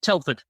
Telford,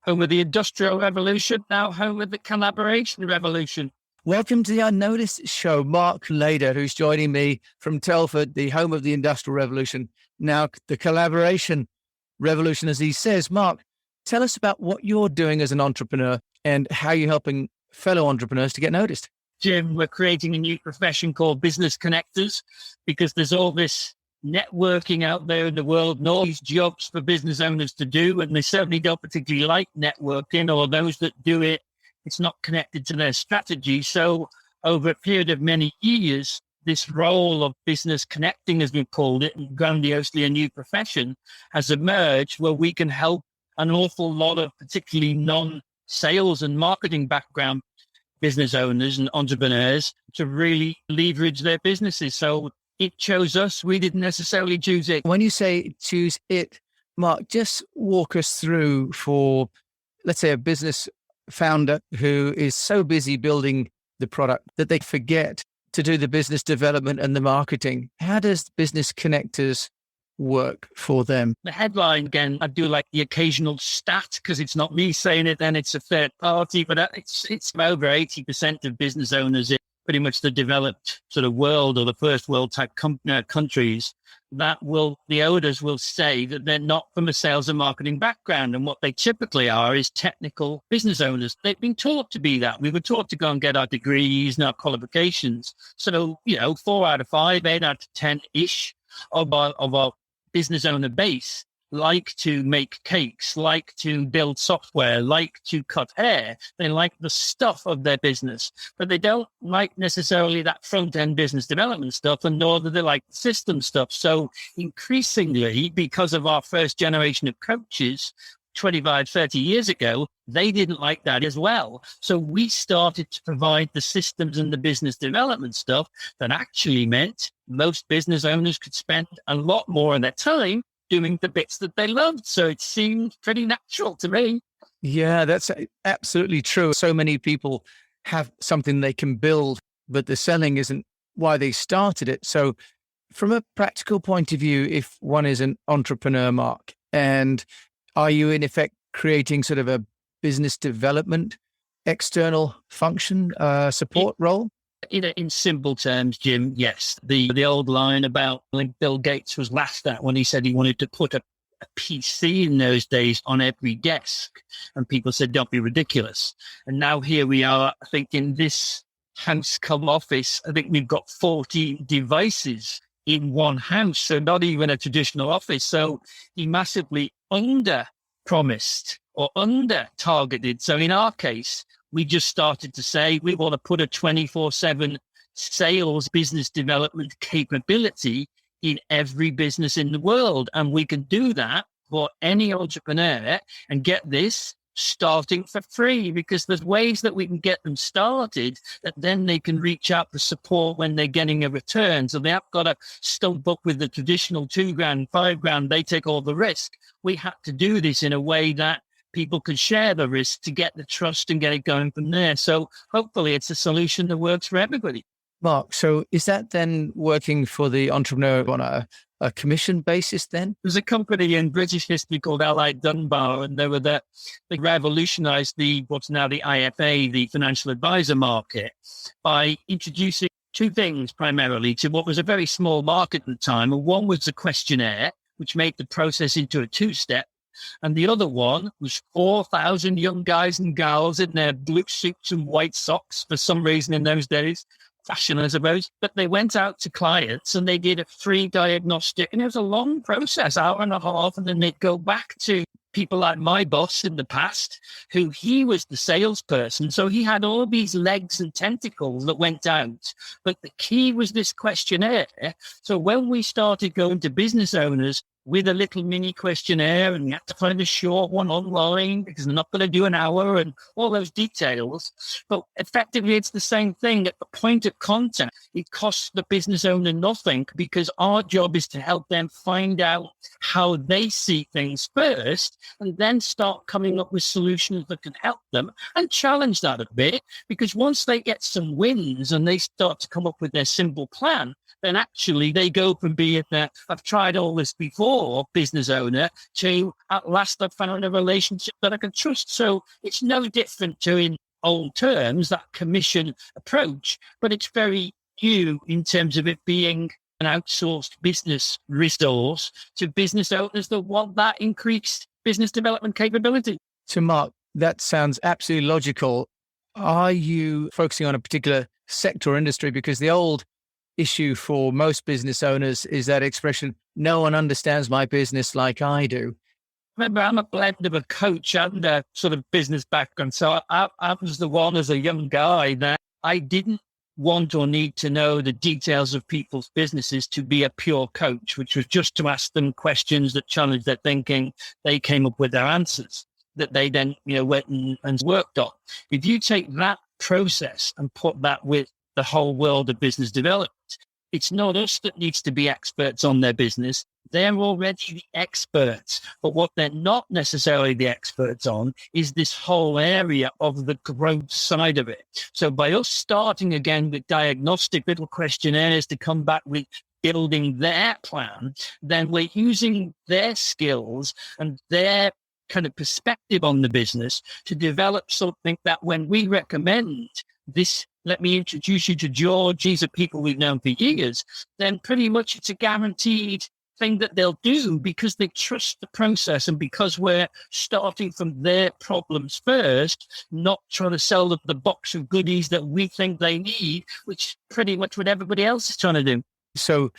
home of the Industrial Revolution, now home of the Collaboration Revolution. Welcome to the Unnoticed Show. Mark Lader, who's joining me from Telford, the home of the Industrial Revolution, now the Collaboration Revolution, as he says. Mark, tell us about what you're doing as an entrepreneur and how you're helping fellow entrepreneurs to get noticed. Jim, we're creating a new profession called business connectors, because there's all this networking out there in the world and all these jobs for business owners to do, and they certainly don't particularly like networking, or those that do it, it's not connected to their strategy. So over a period of many years, this role of business connecting, as we've called it, and grandiosely a new profession, has emerged where we can help an awful lot of particularly non-sales and marketing background business owners and entrepreneurs to really leverage their businesses. So it chose us. We didn't necessarily choose it. When you say choose it, Mark, just walk us through for, let's say, a business founder who is so busy building the product that they forget to do the business development and the marketing. How does Business Connectors work for them? The headline, again, I do like the occasional stat because it's not me saying it, then it's a third party, but it's over 80% of business owners in pretty much the developed sort of world or the first world type countries the owners will say that they're not from a sales and marketing background. And what they typically are is technical business owners. They've been taught to be that. We were taught to go and get our degrees and our qualifications. So, 4 out of 5, 8 out of 10-ish of our business owner base like to make cakes, like to build software, like to cut hair. They like the stuff of their business, but they don't like necessarily that front-end business development stuff, and nor do they like the system stuff. So increasingly, because of our first generation of coaches 25, 30 years ago, they didn't like that as well. So we started to provide the systems and the business development stuff that actually meant most business owners could spend a lot more of their time doing the bits that they loved. So it seemed pretty natural to me. Yeah, that's absolutely true. So many people have something they can build, but the selling isn't why they started it. So from a practical point of view, if one is an entrepreneur, Mark, and are you in effect creating sort of a business development, external function, support role? In simple terms, Jim, yes. The old line about Bill Gates was laughed at when he said he wanted to put a PC in those days on every desk. And people said, don't be ridiculous. And now here we are, I think in this house come office, I think we've got 40 devices in one house. So not even a traditional office. So he massively under promised or under targeted. So in our case, we just started to say we want to put a 24/7 sales business development capability in every business in the world. And we can do that for any entrepreneur and get this starting for free, because there's ways that we can get them started that then they can reach out for support when they're getting a return. So they haven't got to stump up with the traditional $2,000, $5,000. They take all the risk. We had to do this in a way that people could share the risk to get the trust and get it going from there. So hopefully it's a solution that works for everybody. Mark, so is that then working for the entrepreneur on a commission basis then? There's a company in British history called Allied Dunbar, and they revolutionized what's now the IFA, the financial advisor market, by introducing two things primarily to what was a very small market at the time. And one was a questionnaire, which made the process into a two-step. And the other one was 4,000 young guys and gals in their blue suits and white socks for some reason in those days. Fashion, I suppose. But they went out to clients and they did a free diagnostic. And it was a long process, hour and a half. And then they'd go back to people like my boss in the past, who he was the salesperson. So he had all these legs and tentacles that went out. But the key was this questionnaire. So when we started going to business owners with a little mini questionnaire, and you have to find a short one online because they're not going to do an hour and all those details. But effectively, it's the same thing. At the point of contact, it costs the business owner nothing, because our job is to help them find out how they see things first and then start coming up with solutions that can help them and challenge that a bit. Because once they get some wins and they start to come up with their simple plan, then actually they go from being that I've tried all this before poor business owner to, at last, I've found a relationship that I can trust. So it's no different to, in old terms, that commission approach, but it's very new in terms of it being an outsourced business resource to business owners that want that increased business development capability. So, Mark, that sounds absolutely logical. Are you focusing on a particular sector or industry? Because the old issue for most business owners is that expression, no one understands my business like I do. Remember, I'm a blend of a coach and a sort of business background. So I was the one as a young guy that I didn't want or need to know the details of people's businesses to be a pure coach, which was just to ask them questions that challenged their thinking. They came up with their answers that they then, went and worked on. If you take that process and put that with the whole world of business development, it's not us that needs to be experts on their business. They're already the experts. But what they're not necessarily the experts on is this whole area of the growth side of it. So by us starting again with diagnostic little questionnaires to come back with building their plan, then we're using their skills and their kind of perspective on the business to develop something that when we recommend this, let me introduce you to George, these are people we've known for years, then pretty much it's a guaranteed thing that they'll do because they trust the process and because we're starting from their problems first, not trying to sell them the box of goodies that we think they need, which is pretty much what everybody else is trying to do. So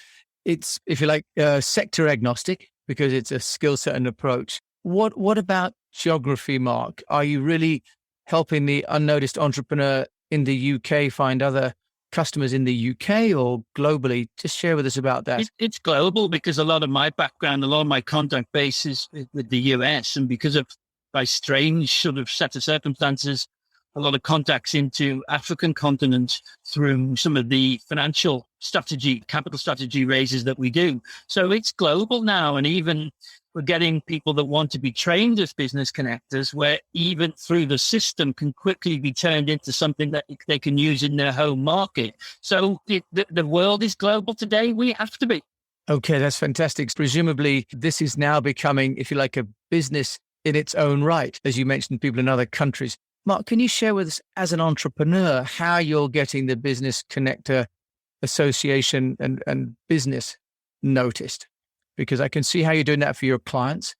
it's, if you like, sector agnostic because it's a skill set and approach. What about geography, Mark? Are you really helping the unnoticed entrepreneur in the UK find other customers in the UK or globally? Just share with us about that. It's global because a lot of my background, a lot of my contact base is with the US, and because of by strange sort of set of circumstances, a lot of contacts into African continent through some of the financial strategy, capital strategy raises that we do. So it's global now, and even we're getting people that want to be trained as business connectors, where even through the system can quickly be turned into something that they can use in their home market. So the world is global today. We have to be. Okay, that's fantastic. Presumably, this is now becoming, if you like, a business in its own right, as you mentioned, people in other countries. Mark, can you share with us as an entrepreneur how you're getting the Business Connector Association and business noticed? Because I can see how you're doing that for your clients.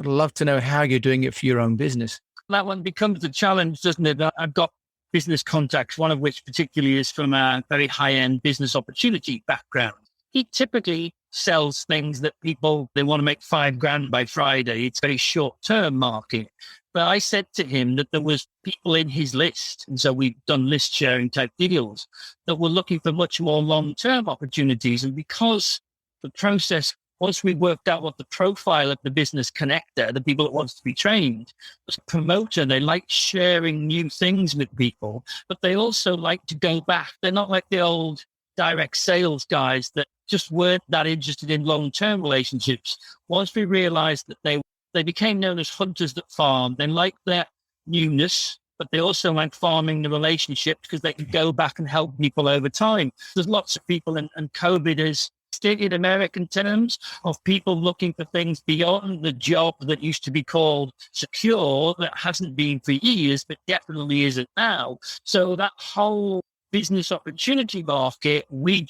I'd love to know how you're doing it for your own business. That one becomes a challenge, doesn't it? I've got business contacts, one of which particularly is from a very high-end business opportunity background. He typically sells things that people, they want to make $5,000 by Friday. It's a very short-term market. But I said to him that there was people in his list, and so we've done list sharing type deals, that were looking for much more long-term opportunities. And because the process, once we worked out what the profile of the business connector, the people that wants to be trained, was a promoter. They like sharing new things with people, but they also like to go back. They're not like the old direct sales guys that just weren't that interested in long-term relationships. Once we realized that they became known as hunters that farm, they like their newness, but they also like farming the relationships because they can go back and help people over time. There's lots of people, and COVID has stated American terms of people looking for things beyond the job that used to be called secure, that hasn't been for years, but definitely isn't now. So that whole business opportunity market, we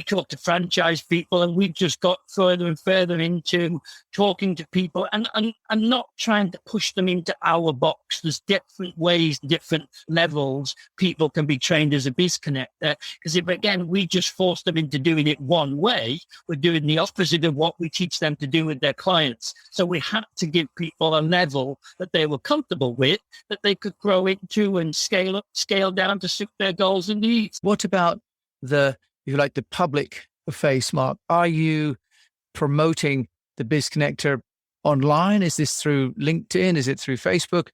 talked to franchise people, and we've just got further and further into talking to people and not trying to push them into our box. There's different ways, different levels people can be trained as a biz connector. Because if, again, we just force them into doing it one way, we're doing the opposite of what we teach them to do with their clients. So we had to give people a level that they were comfortable with, that they could grow into and scale up, scale down to suit their goals and needs. What about the public face, Mark? Are you promoting the Biz Connector online? Is this through LinkedIn? Is it through Facebook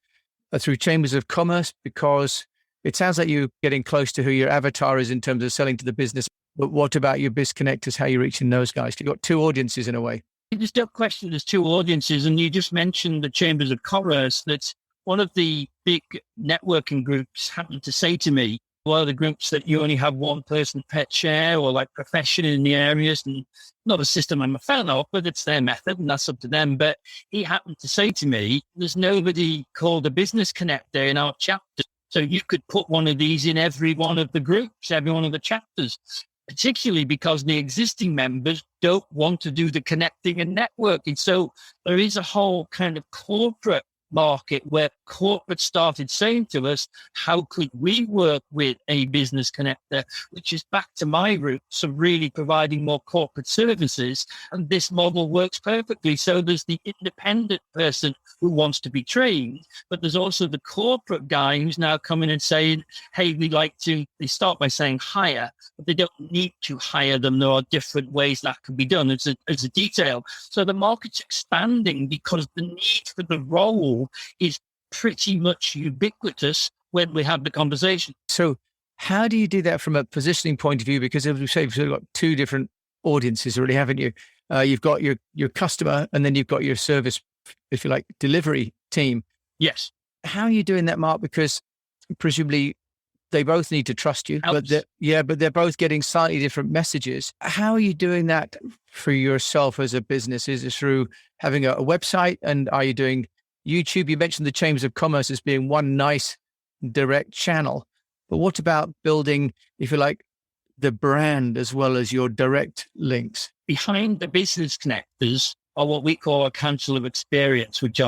or through Chambers of Commerce? Because it sounds like you're getting close to who your avatar is in terms of selling to the business. But what about your Biz Connectors? How are you reaching those guys? You've got two audiences in a way. There's no question there's two audiences. And you just mentioned the Chambers of Commerce. That's one of the big networking groups happened to say to me, A lot of the groups that you only have one person pet share or like profession in the areas, and not a system I'm a fan of, but it's their method and that's up to them. But he happened to say to me, there's nobody called a business connector in our chapter. So you could put one of these in every one of the groups, every one of the chapters, particularly because the existing members don't want to do the connecting and networking. So there is a whole kind of corporate market where corporate started saying to us, how could we work with a business connector, which is back to my roots of really providing more corporate services. And this model works perfectly. So there's the independent person who wants to be trained, but there's also the corporate guy who's now coming and saying, hey, we like to, they start by saying hire, but they don't need to hire them. There are different ways that can be done as a detail. So the market's expanding because the need for the role is pretty much ubiquitous when we have the conversation. So how do you do that from a positioning point of view? Because as we say, you've got two different audiences already, haven't you? You've got your customer, and then you've got your service, if you like, delivery team. Yes. How are you doing that, Mark? Because presumably they both need to trust you, but they're both getting slightly different messages. How are you doing that for yourself as a business? Is it through having a website, and are you doing YouTube? You mentioned the Chambers of Commerce as being one nice direct channel, but what about building, if you like, the brand as well as your direct links? Behind the business connectors are what we call a council of experience, which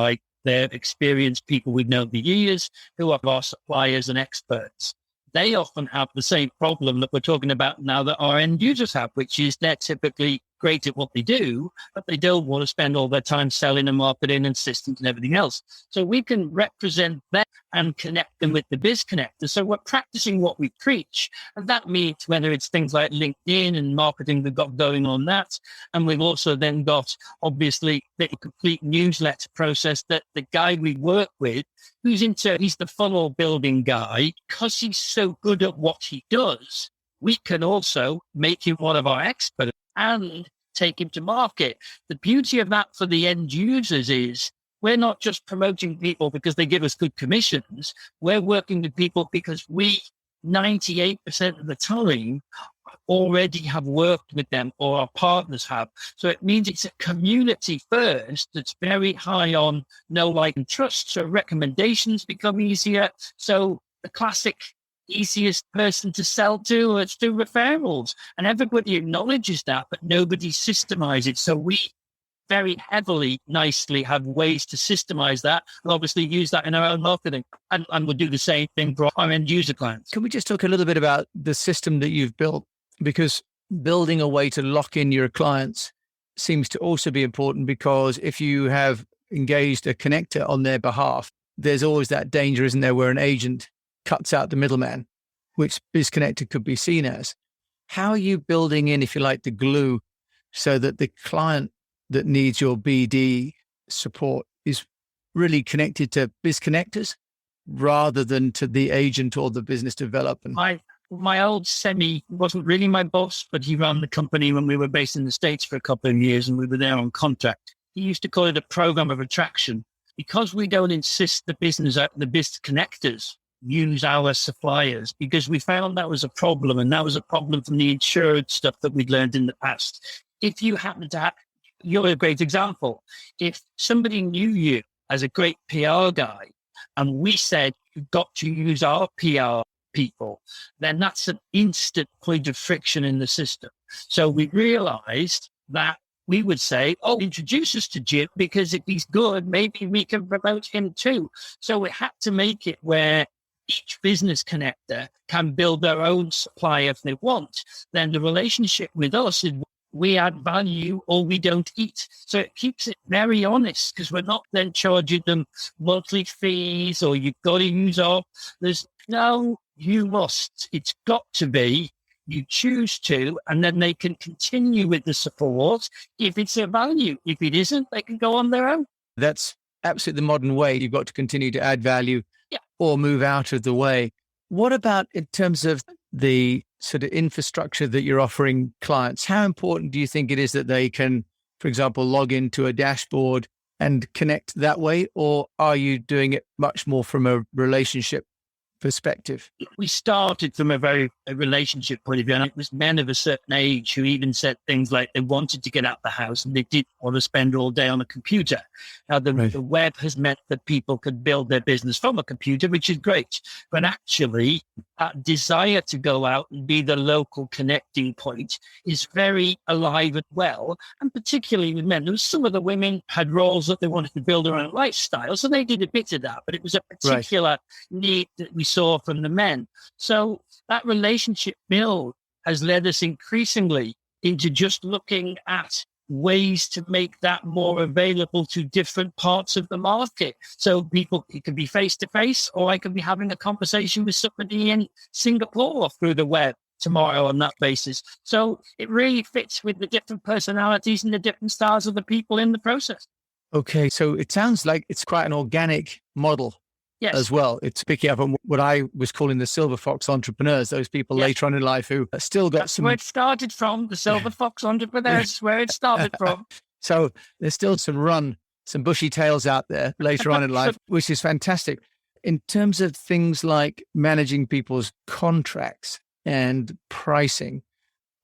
they're experienced people we've known for years who are our suppliers and experts. They often have the same problem that we're talking about now that our end users have, which is they're typically great at what they do, but they don't want to spend all their time selling and marketing and systems and everything else. So we can represent them and connect them with the biz connector. So we're practicing what we preach. And that means whether it's things like LinkedIn and marketing we've got going on that. And we've also then got, obviously, the complete newsletter process that the guy we work with, he's the funnel building guy, because he's so good at what he does, we can also make him one of our experts and take him to market. The beauty of that for the end users is we're not just promoting people because they give us good commissions. We're working with people because we, 98% of the time, already have worked with them, or our partners have. So it means it's a community first that's very high on know, like, and trust. So recommendations become easier. So the classic easiest person to sell to, let's do referrals. And everybody acknowledges that, but nobody systemizes it. So we very heavily, nicely have ways to systemize that and obviously use that in our own marketing. And we'll do the same thing for our end user clients. Can we just talk a little bit about the system that you've built? Because building a way to lock in your clients seems to also be important, because if you have engaged a connector on their behalf, there's always that danger, isn't there, where an agent cuts out the middleman, which BizConnector could be seen as. How are you building in, if you like, the glue so that the client that needs your BD support is really connected to BizConnectors rather than to the agent or the business development? My old semi wasn't really my boss, but he ran the company when we were based in the States for a couple of years and we were there on contract. He used to call it a program of attraction. Because we don't insist the biz connectors use our suppliers, because we found that was a problem, and that was a problem from the insured stuff that we'd learned in the past. If you happen to have, you're a great example. If somebody knew you as a great PR guy and we said, you've got to use our PR people, then that's an instant point of friction in the system. So we realized that we would say, oh, introduce us to Jim, because if he's good, maybe we can promote him too. So we had to make it where each business connector can build their own supply if they want. Then the relationship with us is we add value or we don't eat. So it keeps it very honest, because we're not then charging them monthly fees or you've got to use our, there's no, you must, it's got to be, you choose to, and then they can continue with the support if it's a value. If it isn't, they can go on their own. That's absolutely the modern way. You've got to continue to add value or move out of the way. What about in terms of the sort of infrastructure that you're offering clients? How important do you think it is that they can, for example, log into a dashboard and connect that way? Or are you doing it much more from a relationship perspective? We started from a relationship point of view, and it was men of a certain age who even said things like they wanted to get out the house and they didn't want to spend all day on a computer. Now, the web has meant that people could build their business from a computer, which is great. But actually, that desire to go out and be the local connecting point is very alive and well, and particularly with men. There was some of the women had roles that they wanted to build their own lifestyle, so they did a bit of that, but it was a particular need that we saw from the men. So that relationship build has led us increasingly into just looking at ways to make that more available to different parts of the market. So people, it can be face to face, or I can be having a conversation with somebody in Singapore through the web tomorrow on that basis. So it really fits with the different personalities and the different styles of the people in the process. Okay. So it sounds like it's quite an organic model. Yes. As well. It's picking up on what I was calling the silver fox entrepreneurs, those people later on in life who still got That's where it started from, the silver fox entrepreneurs, where it started from. So there's still some bushy tails out there later on in life, which is fantastic. In terms of things like managing people's contracts and pricing,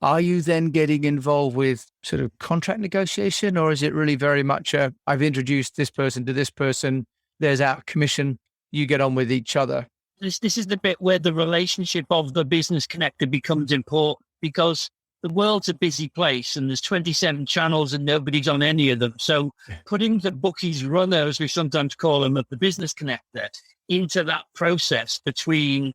are you then getting involved with sort of contract negotiation, or is it really very much I've introduced this person to this person, there's our commission, you get on with each other? This is the bit where the relationship of the business connector becomes important, because the world's a busy place and there's 27 channels and nobody's on any of them. So putting the bookies runner, as we sometimes call them, of the business connector into that process between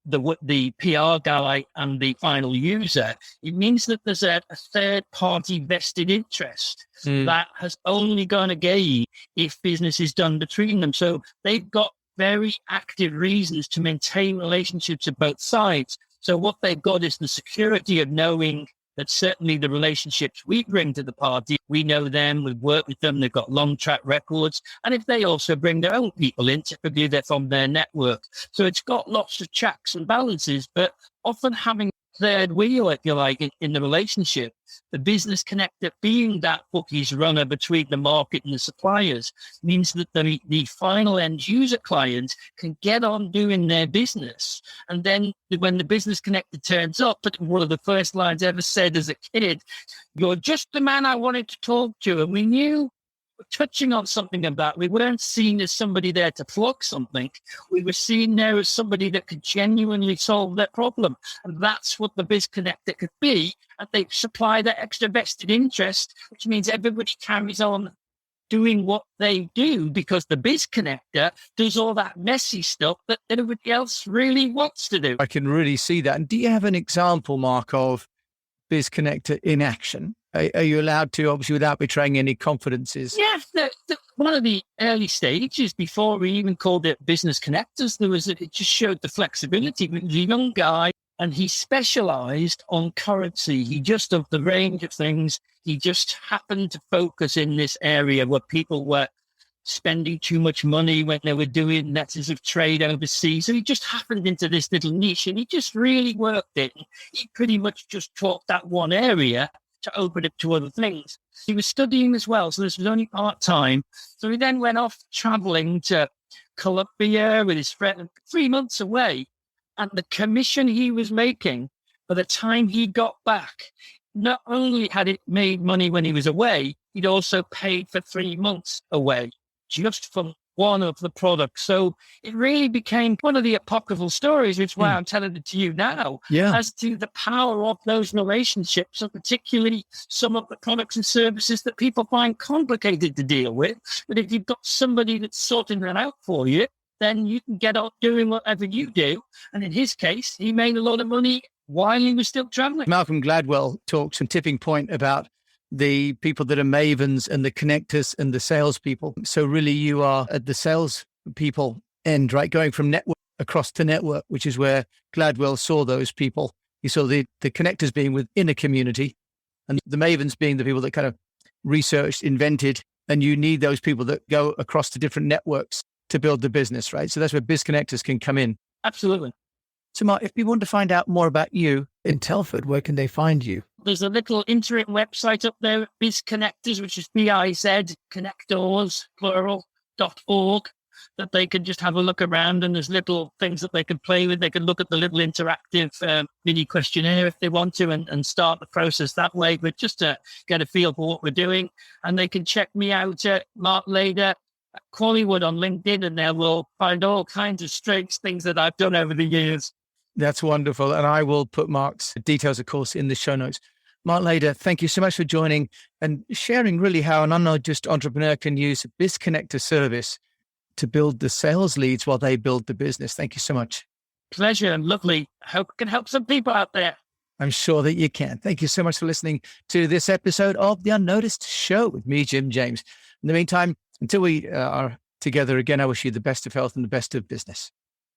the PR guy and the final user, it means that there's a third party vested interest that has only going to gain if business is done between them. So they've got very active reasons to maintain relationships at both sides. So what they've got is the security of knowing that certainly the relationships we bring to the party, we know them, we've worked with them, they've got long track records. And if they also bring their own people in, typically they're from their network. So it's got lots of checks and balances, but often having third wheel, if you like, in the relationship, the business connector being that bookies runner between the market and the suppliers, means that the final end user client can get on doing their business. And then when the business connector turns up, but one of the first lines ever said as a kid, "You're just the man I wanted to talk to." And we knew, touching on something of that, we weren't seen as somebody there to flog something. We were seen there as somebody that could genuinely solve their problem. And that's what the biz connector could be. And they supply that extra vested interest, which means everybody carries on doing what they do, because the biz connector does all that messy stuff that everybody else really wants to do. I can really see that. And do you have an example, Mark, of biz connector in action? Are you allowed to, obviously, without betraying any confidences? Yeah, one of the early stages, before we even called it business connectors, it just showed the flexibility. He was a young guy and he specialized on currency. He just, of the range of things, he just happened to focus in this area where people were spending too much money when they were doing letters of trade overseas. So he just happened into this little niche and he just really worked it. He pretty much just taught that one area to open it to other things. He was studying as well, so this was only part-time. So he then went off traveling to Colombia with his friend, 3 months away. And the commission he was making, by the time he got back, not only had it made money when he was away, he'd also paid for 3 months away, just from one of the products. So it really became one of the apocryphal stories, which is why I'm telling it to you now, as to the power of those relationships, and particularly some of the products and services that people find complicated to deal with. But if you've got somebody that's sorting that out for you, then you can get on doing whatever you do. And in his case, he made a lot of money while he was still traveling. Malcolm Gladwell talks some tipping point about the people that are mavens and the connectors and the salespeople. So really you are at the sales people end, right? Going from network across to network, which is where Gladwell saw those people. He saw the connectors being within a community and the mavens being the people that kind of researched, invented, and you need those people that go across to different networks to build the business, right? So that's where biz connectors can come in. Absolutely. So Mark, if people want to find out more about you in Telford, where can they find you? There's a little interim website up there, Biz Connectors, which is BIZ Connectors, plural.org. that they can just have a look around, and there's little things that they can play with. They can look at the little interactive mini questionnaire if they want to, and start the process that way, but just to get a feel for what we're doing. And they can check me out at Mark Lader at Quallywood on LinkedIn, and they will find all kinds of strange things that I've done over the years. That's wonderful. And I will put Mark's details, of course, in the show notes. Mark Lader, thank you so much for joining and sharing really how an unnoticed entrepreneur can use BizConnector service to build the sales leads while they build the business. Thank you so much. Pleasure, and lovely. Hope I can help some people out there. I'm sure that you can. Thank you so much for listening to this episode of The Unnoticed Show with me, Jim James. In the meantime, until we are together again, I wish you the best of health and the best of business.